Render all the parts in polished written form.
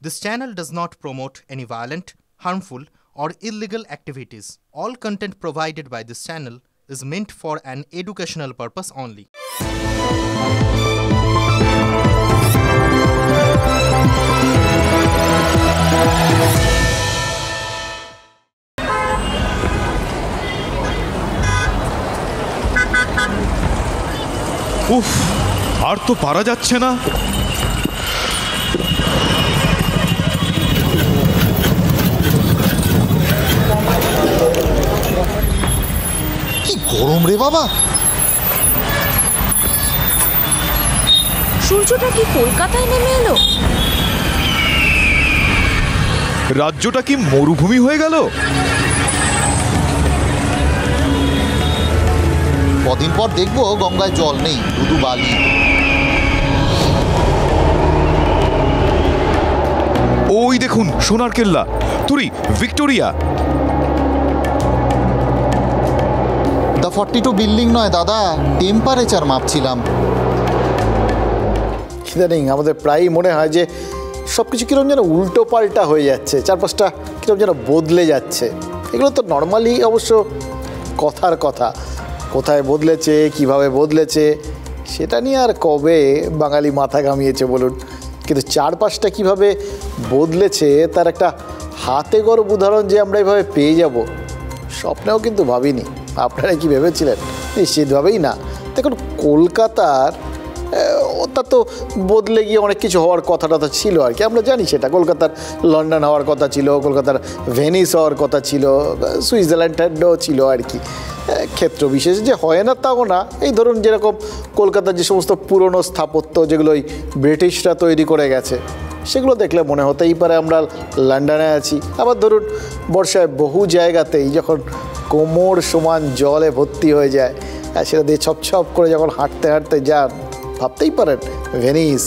This channel does not promote any violent, harmful, or illegal activities. All content provided by this channel is meant for an educational purpose only. উফ, আর তো পারা যাচ্ছে না। কি গরম রে বাবা। সূর্যটা কি কলকাতায় নেমে এলো? রাজ্যটা কি মরুভূমি হয়ে গেল? কদিন পর দেখবো গঙ্গায় জল নেই, শুধু বালি। ওই দেখুন সোনার কেল্লা, তুরি ভিক্টোরিয়া। দ্য 42 বিল্ডিং নয় দাদা, টেম্পারেচার মাপছিলাম। ইদানিং আমাদের প্রায়ই মনে হয় যে সব কিছু কীরকম যেন উল্টো পাল্টা হয়ে যাচ্ছে, চারপাশটা কীরকম যেন বদলে যাচ্ছে। এগুলো তো নর্মালি অবশ্য কথার কথা, কোথায় বদলেছে, কিভাবে বদলেছে, সেটা নিয়ে আর কবে বাঙালি মাথা ঘামিয়েছে বলুন। কিন্তু চারপাশটা কিভাবে বদলেছে তার একটা হাতে গড় উদাহরণ যে আমরা এভাবে পেয়ে যাব, স্বপ্নেও কিন্তু ভাবিনি। আপনারা কি ভেবেছিলেন? নিশ্চিতভাবেই না। দেখুন, কলকাতার ওটা তো বদলে গিয়ে অনেক কিছু হওয়ার কথাটা ছিল আর কি, আমরা জানি সেটা। কলকাতার লন্ডন হওয়ার কথা ছিল, কলকাতার ভেনিস হওয়ার কথা ছিল, সুইজারল্যান্ডও ছিল আর কি। ক্ষেত্র বিশেষ যে হয় না তাও না। এই ধরুন যেরকম কলকাতার যে সমস্ত পুরনো স্থাপত্য যেগুলো ওই ব্রিটিশরা তৈরি করে গেছে, সেগুলো দেখলে মনে হতেই পারে আমরা লন্ডনে আছি। আবার ধরুন বর্ষায় বহু জায়গাতেই যখন কোমর সমান জলে ভর্তি হয়ে যায়, সেটা দিয়ে ছপ করে যখন হাঁটতে হাঁটতে যান, ভাবতেই পারেন ভেনিস।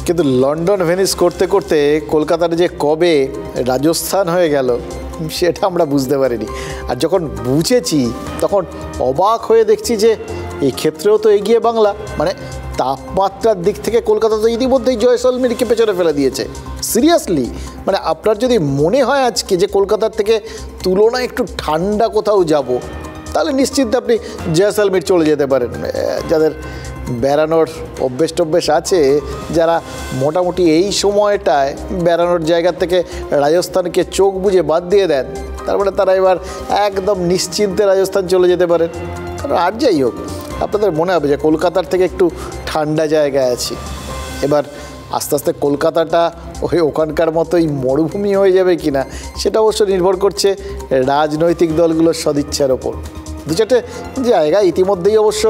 কিন্তু লন্ডন ভেনিস করতে করতে কলকাতার যে কবে রাজস্থান হয়ে গেল সেটা আমরা বুঝতে পারিনি। আর যখন বুঝেছি তখন অবাক হয়ে দেখছি যে এই ক্ষেত্রেও তো এগিয়ে বাংলা। মানে তাপমাত্রার দিক থেকে কলকাতা তো ইতিমধ্যেই জয়সলমীরকে পেছনে ফেলে দিয়েছে। সিরিয়াসলি, মানে আপনার যদি মনে হয় আজকে যে কলকাতার থেকে তুলনায় একটু ঠান্ডা কোথাও যাব, তাহলে নিশ্চিত আপনি জয়সলমীর চলে যেতে পারেন। যাদের বেড়ানোর অভ্যেস আছে, যারা মোটামুটি এই সময়টায় বেড়ানোর জায়গা থেকে রাজস্থানকে চোখ বুজে বাদ দিয়ে দেন, তারপরে তারা এবার একদম নিশ্চিন্তে রাজস্থান চলে যেতে পারেন। কারণ আর যাই হোক, আপনাদের মনে হবে যে কলকাতার থেকে একটু ঠান্ডা জায়গায় আছি। এবার আস্তে আস্তে কলকাতাটা ওখানকার মতোই মরুভূমি হয়ে যাবে কি না, সেটা অবশ্য নির্ভর করছে রাজনৈতিক দলগুলোর সদিচ্ছার ওপর। দু চারটে জায়গা ইতিমধ্যেই অবশ্য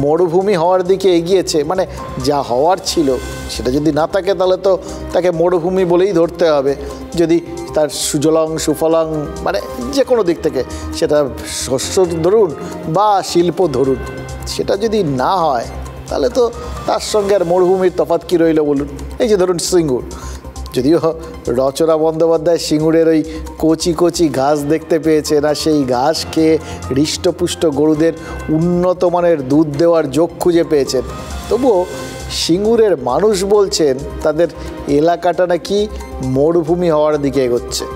মরুভূমি হওয়ার দিকে এগিয়েছে। মানে যা হওয়ার ছিল সেটা যদি না থাকে তাহলে তো তাকে মরুভূমি বলেই ধরতে হবে। যদি তার সুজলং সুফলং, মানে যে কোনো দিক থেকে, সেটা শস্য ধরুন বা শিল্প ধরুন, সেটা যদি না হয় তাহলে তো তার সঙ্গে আর মরুভূমির তফাৎ কী রইল বলুন। এই যে ধরুন সিঙ্গুর, যদিও রচনা বন্দ্যোপাধ্যায় সিঙ্গুরের ওই কচি কচি ঘাস দেখতে পেয়েছে না, সেই ঘাস খেয়ে হৃষ্টপুষ্ট গরুদের উন্নত মানের দুধ দেওয়ার যোগ খুঁজে পেয়েছেন, তবুও সিঙ্গুরের মানুষ বলছেন তাদের এলাকাটা নাকি মরুভূমি হওয়ার দিকে এগোচ্ছে।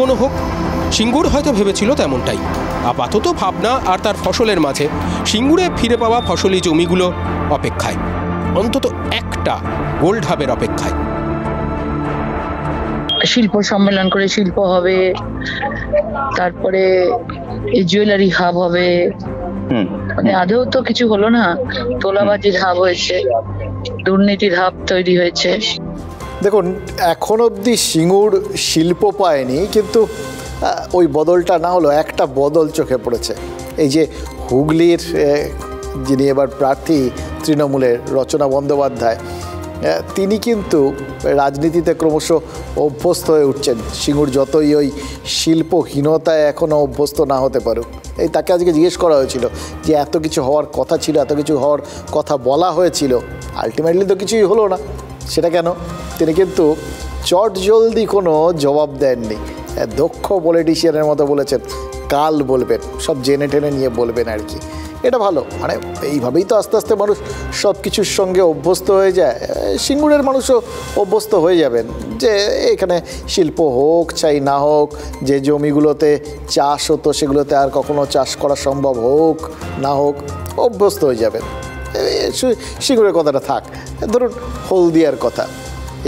কোনো হোক, সিঙ্গুর হয়তো ভেবেছিল তেমনটাই। আপাতত ভাবনা আর তার ফসলের মাঝে সিঙ্গুরে ফিরে পাওয়া ফসলি জমিগুলো অপেক্ষায়, অন্তত একটা গোল্ড হাবের অপেক্ষায়। শিল্প সম্মেলন করে শিল্প হবে, তারপরে এই জুয়েলারি হাব হবে, মানে আদৌ তো কিছু হলো না। তোলাবাজির হাব হয়েছে, দুর্নীতির হাব তৈরি হয়েছে। দেখুন, এখন অবধি সিঙ্গুর শিল্প পায়নি, কিন্তু ওই বদলটা না হলো একটা বদল চোখে পড়েছে। এই যে হুগলির যিনি এবার প্রার্থী তৃণমূলের রচনা বন্দ্যোপাধ্যায়, তিনি কিন্তু রাজনীতিতে ক্রমশ অভ্যস্ত হয়ে উঠছেন। সিঙ্গুর যতই ওই শিল্পহীনতায় এখনও অভ্যস্ত না হতে পারুক। এই তাকে আজকে জিজ্ঞেস করা হয়েছিল যে এত কিছু হওয়ার কথা ছিল, এত কিছু হওয়ার কথা বলা হয়েছিল, আলটিমেটলি তো কিছুই হলো না, সেটা কেন? তিনি কিন্তু চট জলদি কোনো জবাব দেননি। দক্ষ পলিটিশিয়ানের মতো বলেছেন কাল বলবেন, সব জেনে টেনে নিয়ে বলবেন আর কি। এটা ভালো, মানে এইভাবেই তো আস্তে আস্তে মানুষ সব কিছুর সঙ্গে অভ্যস্ত হয়ে যায়। সিঙ্গুরের মানুষও অভ্যস্ত হয়ে যাবেন যে এখানে শিল্প হোক চাই না হোক, যে জমিগুলোতে চাষ হতো সেগুলোতে আর কখনো চাষ করা সম্ভব হোক না হোক, অভ্যস্ত হয়ে যাবেন। সিঙ্গুরের কথাটা থাক, ধরুন হলদিয়ার কথা,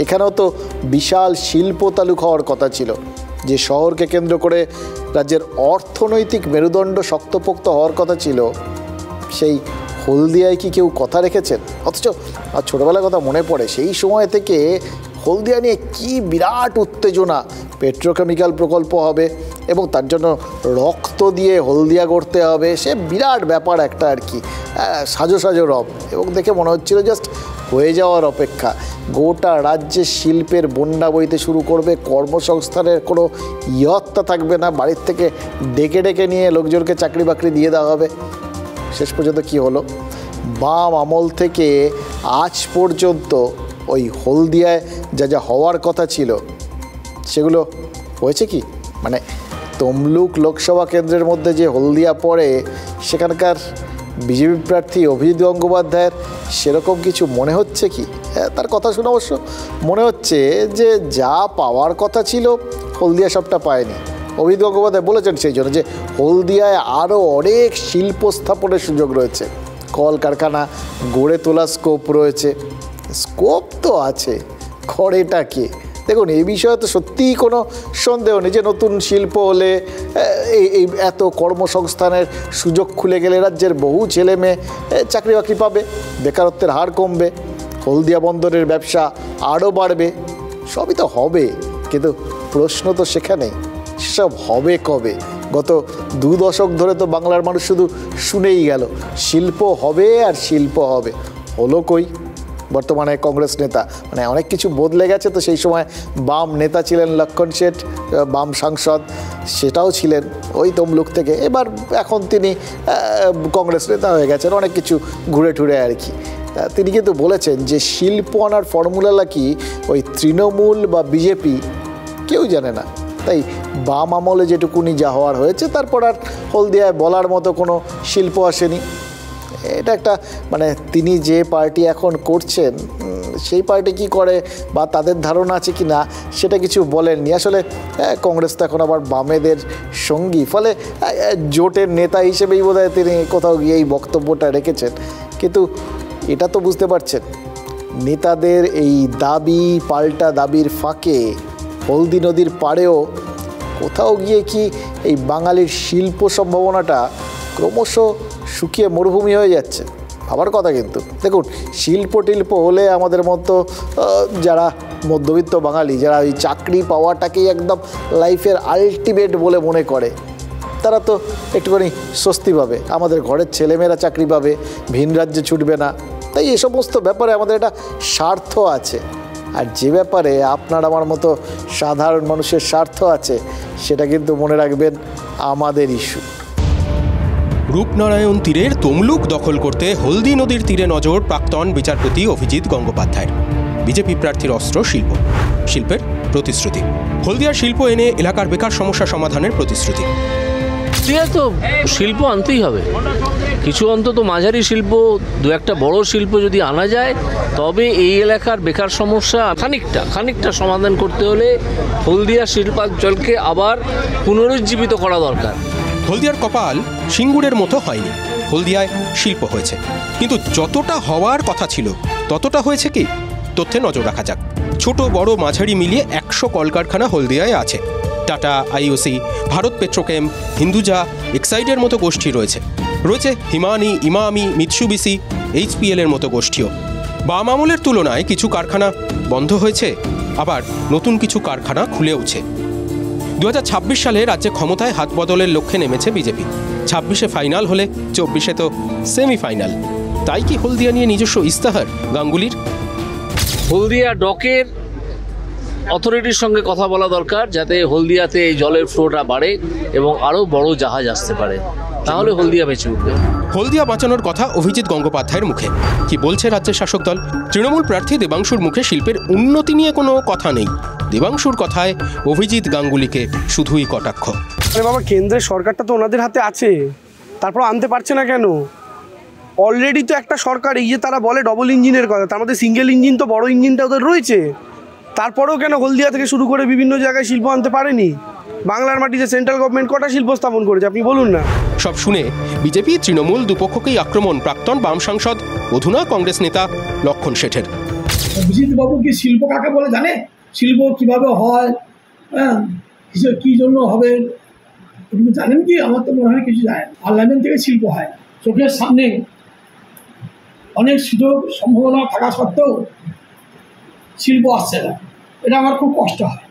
এখানেও তো বিশাল শিল্প তালুক হওয়ার কথা ছিল, যে শহরকে কেন্দ্র করে রাজ্যের অর্থনৈতিক মেরুদণ্ড শক্তপোক্ত হওয়ার কথা ছিল, সেই হলদিয়ায় কি কেউ কথা রেখেছেন? অথচ ছোটোবেলার কথা মনে পড়ে, সেই সময় থেকে হলদিয়া নিয়ে কি বিরাট উত্তেজনা। পেট্রোকেমিক্যাল প্রকল্প হবে এবং তার জন্য রক্ত দিয়ে হলদিয়া গড়তে হবে, সে বিরাট ব্যাপার একটা আর কি, সাজো সাজো রব। এবং দেখে মনে হচ্ছিল জাস্ট হয়ে যাওয়ার অপেক্ষা। গোটা রাজ্যে শিল্পের বন্যা বইতে শুরু করবে, কর্মসংস্থানের কোনো ইয়ত্তা থাকবে না, বাড়ির থেকে ডেকে ডেকে নিয়ে লোকজনকে চাকরি বাকরি দিয়ে দেওয়া হবে। শেষ পর্যন্ত কি হলো? বাম আমল থেকে আজ পর্যন্ত ওই হলদিয়ায় যা যা হওয়ার কথা ছিল সেগুলো হয়েছে কি? মানে তমলুক লোকসভা কেন্দ্রের মধ্যে যে হলদিয়া পড়ে, সেখানকার বিজেপি প্রার্থী অভিজিৎ গঙ্গোপাধ্যায়ের সেরকম কিছু মনে হচ্ছে কি? তার কথা শুনে অবশ্য মনে হচ্ছে যে যা পাওয়ার কথা ছিল হলদিয়া সবটা পায়নি। অভিজিৎ গঙ্গোপাধ্যায় বলেছেন সেই জন্য যে হলদিয়ায় আরও অনেক শিল্প স্থাপনের সুযোগ রয়েছে, কলকারখানা গড়ে তোলার স্কোপ রয়েছে। স্কোপ তো আছে, করেটা কে? দেখুন, এই বিষয়ে তো সত্যিই কোনো সন্দেহ নেই যে নতুন শিল্প হলে এই এত কর্মসংস্থানের সুযোগ খুলে গেলে রাজ্যের বহু ছেলে মেয়ে চাকরি বাকরি পাবে, বেকারত্বের হার কমবে, হলদিয়া বন্দরের ব্যবসা আরও বাড়বে, সবই তো হবে। কিন্তু প্রশ্ন তো সেখানেই, সেসব হবে কবে? গত 2 দশক ধরে তো বাংলার মানুষ শুধু শুনেই গেল শিল্প হবে আর শিল্প হবে, হলো কই? বর্তমানে কংগ্রেস নেতা, মানে অনেক কিছু বদলে গেছে, তো সেই সময় বাম নেতা ছিলেন লক্ষণ শেঠ, বাম সাংসদ, সেটাও ছিলেন ওই তমলুক থেকে। এখন তিনি কংগ্রেস নেতা হয়ে গেছেন, অনেক কিছু ঘুরে ঠুরে আর কি। তিনি কিন্তু বলেছেন যে শিল্প আনার ফর্মুলা কি ওই তৃণমূল বা বিজেপি কেউ জানে না, তাই বাম আমলে যেটুকুনি যা হওয়ার হয়েছে, তারপর আর হলদিয়ায় বলার মতো কোনো শিল্প আসেনি। এটা একটা, মানে তিনি যে পার্টি এখন করছেন সেই পার্টি কি করে বা তাদের ধারণা আছে কি না সেটা কিছু বলেননি। আসলে কংগ্রেস তো এখন আবার বামেদের সঙ্গী, ফলে জোটের নেতা হিসেবেই বোধহয় তিনি কোথাও গিয়ে এই বক্তব্যটা রেখেছেন। কিন্তু এটা তো বুঝতে পারছেন, নেতাদের এই দাবি পাল্টা দাবির ফাঁকে হলদি নদীর পাড়েও কোথাও গিয়ে কি এই বাঙালির শিল্প সম্ভাবনাটা ক্রমশ শুকিয়ে মরুভূমি হয়ে যাচ্ছে। ভাবার কথা কিন্তু। দেখুন, শিল্প টিল্প হলে আমাদের মতো যারা মধ্যবিত্ত বাঙালি, যারা ওই চাকরি পাওয়াটাকেই একদম লাইফের আলটিমেট বলে মনে করে, তারা তো একটুখানি স্বস্তি পাবে, আমাদের ঘরের ছেলেমেয়েরা চাকরি পাবে, ভিন রাজ্যে ছুটবে না। তাই এ সমস্ত ব্যাপারে আমাদের একটা স্বার্থ আছে, আর যে ব্যাপারে আপনার আমার মতো সাধারণ মানুষের স্বার্থ আছে সেটা কিন্তু মনে রাখবেন আমাদের ইস্যু। রূপনারায়ণ তীরের তমলুক দখল করতে হলদি নদীর তীরে নজর প্রাক্তন বিচারপতি অভিজিৎ গঙ্গোপাধ্যায়ের। বিজেপি প্রার্থীর অস্ত্র শিল্প, শিল্পের প্রতিশ্রুতি, হলদিয়ার শিল্প এনে এলাকার বেকার সমস্যা সমাধানের প্রতিশ্রুতি। হলদিয়া তো শিল্প আনতেই হবে, কিছু অন্তত মাঝারি শিল্প, দু একটা বড় শিল্প যদি আনা যায় তবে এই এলাকার বেকার সমস্যা খানিকটা সমাধান করতে হলে হলদিয়া শিল্পাঞ্চলকে আবার পুনরুজ্জীবিত করা দরকার। হলদিয়ার কপাল সিঙ্গুরের মতো হয়নি, হলদিয়ায় শিল্প হয়েছে, কিন্তু যতটা হওয়ার কথা ছিল ততটা হয়েছে কি? তথ্যে নজর রাখা যাক। ছোট বড় মাঝারি মিলিয়ে 100 কলকারখানা হলদিয়ায় আছে। টাটা, আইওসি, ভারত পেট্রোকেম, হিন্দুজা, এক্সাইডের মতো গোষ্ঠী রয়েছে। হিমানি, ইমামি, মিৎসুবিশি, HPL এর মতো গোষ্ঠীও। বাম আমলের তুলনায় কিছু কারখানা বন্ধ হয়েছে, আবার নতুন কিছু কারখানা খুলেওছে। 2026 সালে রাজ্যে ক্ষমতায় হাত বদলের লক্ষ্যে নেমেছে বিজেপি। 26-এ ফাইনাল হলে 24-এ তো সেমিফাইনাল। তাই কি হলদিয়া নিয়ে নিজস্ব ইস্তাহার গাঙ্গুলির? হলদিয়া ডকের অথরিটির সঙ্গে কথা বলা দরকার, যাতে হলদিয়াতে এই জলের ফ্লোটা বাড়ে এবং আরও বড় জাহাজ আসতে পারে, তাহলে হলদিয়া বেঁচে উঠবে। হলদিয়া বাঁচানোর কথা অভিজিৎ গঙ্গোপাধ্যায়ের মুখে। কি বলছে রাজ্যের শাসক দল? তৃণমূল প্রার্থী দেবাংশুর মুখে শিল্পের উন্নতি নিয়ে কোনো কথা নেই। দেবাংশুর কথায় অভিজিৎ গাঙ্গুলিকে শুধুই কটাক্ষ। আরে বাবা, কেন্দ্রের সরকারটা তো ওনাদের হাতে আছে, তারপর আনতে পারছে না কেন? অলরেডি তো একটা সরকার, এই যে তারা বলে ডবল ইঞ্জিনের কথা, তার মধ্যে সিঙ্গেল ইঞ্জিন তো বড় ইঞ্জিনটা ওদের রয়েছে। তারপরেও কেন হলদিয়া থেকে শুরু করে বিভিন্ন জায়গায় শিল্প আনতে পারেনি? বাংলার মাটিতে সেন্ট্রাল গভর্নমেন্ট কটা শিল্প স্থাপন করেছে আপনি বলুন না। সব শুনে বিজেপি তৃণমূল দুপক্ষকেই আক্রমণ প্রাক্তন বাম সাংসদ অধুনা কংগ্রেস নেতা লক্ষণ শেঠের। অভিজিৎ বাবু কি শিল্প কাকে বলে জানে? শিল্প কিভাবে হয়, হ্যাঁ, কি জন্য হবে আপনি জানেন কি? আমার তো মনে হয় কিছু জানেন। পার্লামেন্ট থেকে শিল্প হয়, চোখের সামনে অনেক সুযোগ সম্ভাবনা থাকা সত্ত্বেও শিল্প আসছে না, এটা আমার খুব কষ্ট হয়।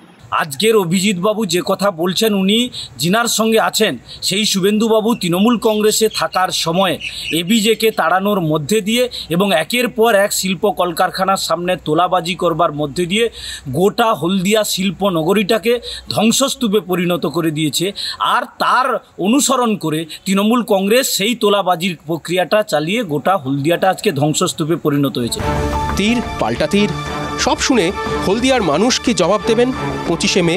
আজকের অভিজিৎবাবু যে কথা বলছেন, উনি যিনার সঙ্গে আছেন সেই শুভেন্দুবাবু তৃণমূল কংগ্রেসে থাকার সময় এবিজেকে তাড়ানোর মধ্যে দিয়ে এবং একের পর এক শিল্প কলকারখানার সামনে তোলাবাজি করবার মধ্যে দিয়ে গোটা হলদিয়া শিল্প নগরীটাকে ধ্বংসস্তূপে পরিণত করে দিয়েছে। আর তার অনুসরণ করে তৃণমূল কংগ্রেস সেই তোলাবাজির প্রক্রিয়াটা চালিয়ে গোটা হলদিয়াটা আজকে ধ্বংসস্তূপে পরিণত হয়েছে। তীর পাল্টা তীর, সব শুনে হলদিয়ার মানুষ কি জবাব দেবেন 25শে মে?